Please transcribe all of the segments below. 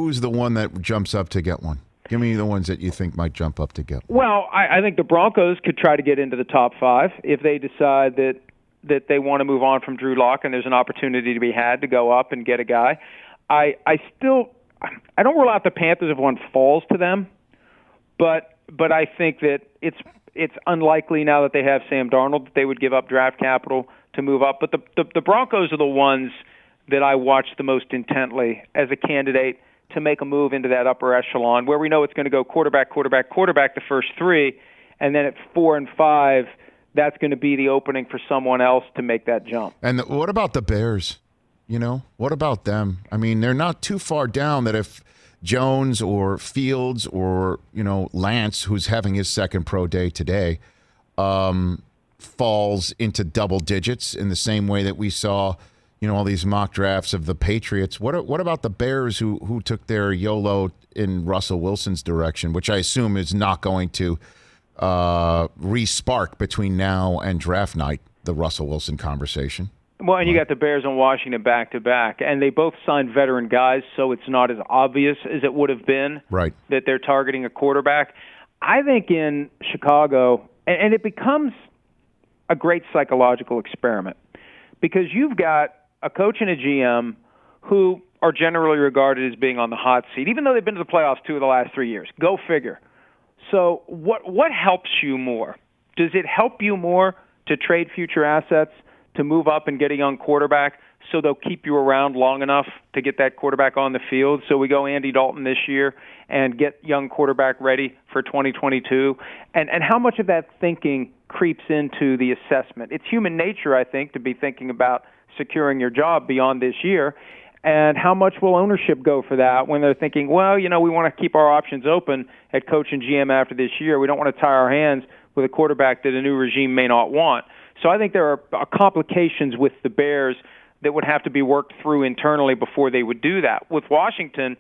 who's the one that jumps up to get one? Give me the ones that you think might jump up to get one. Well, I think the Broncos could try to get into the top 5 if they decide that they want to move on from Drew Lock and there's an opportunity to be had to go up and get a guy. I don't rule out the Panthers if one falls to them, but I think that it's unlikely now that they have Sam Darnold that they would give up draft capital to move up. But the Broncos are the ones that I watch the most intently as a candidate to make a move into that upper echelon where we know it's going to go quarterback the first 3, and then at 4 and 5, that's going to be the opening for someone else to make that jump. And what about the Bears? What about them? I mean, they're not too far down that if Jones or Fields or, Lance, who's having his second pro day today, falls into double digits in the same way that we saw, all these mock drafts of the Patriots. What about the Bears who took their YOLO in Russell Wilson's direction, which I assume is not going to re-spark between now and draft night, the Russell Wilson conversation? Well, and you got the Bears and Washington back-to-back, and they both signed veteran guys, so it's not as obvious as it would have been that they're targeting a quarterback. I think in Chicago, and it becomes a great psychological experiment, because you've got a coach and a GM who are generally regarded as being on the hot seat, even though they've been to the playoffs 2 of the last 3 years. Go figure. So what helps you more? Does it help you more to trade future assets, to move up and get a young quarterback so they'll keep you around long enough to get that quarterback on the field? So we go Andy Dalton this year and get young quarterback ready for 2022. And how much of that thinking creeps into the assessment? It's human nature, I think, to be thinking about securing your job beyond this year. And how much will ownership go for that when they're thinking, well, we want to keep our options open at coach and GM after this year. We don't want to tie our hands with a quarterback that a new regime may not want. So I think there are complications with the Bears that would have to be worked through internally before they would do that. With Washington,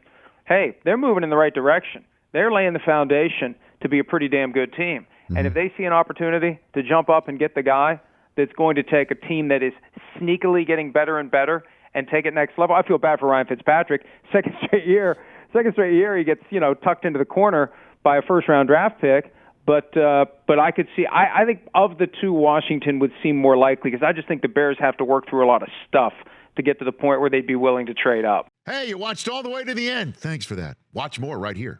hey, they're moving in the right direction. They're laying the foundation to be a pretty damn good team. Mm-hmm. And if they see an opportunity to jump up and get the guy that's going to take a team that is sneakily getting better and better and take it next level, I feel bad for Ryan Fitzpatrick. Second straight year he gets, tucked into the corner by a first-round draft pick. But I could see, I think of the two, Washington would seem more likely because I just think the Bears have to work through a lot of stuff to get to the point where they'd be willing to trade up. Hey, you watched all the way to the end. Thanks for that. Watch more right here.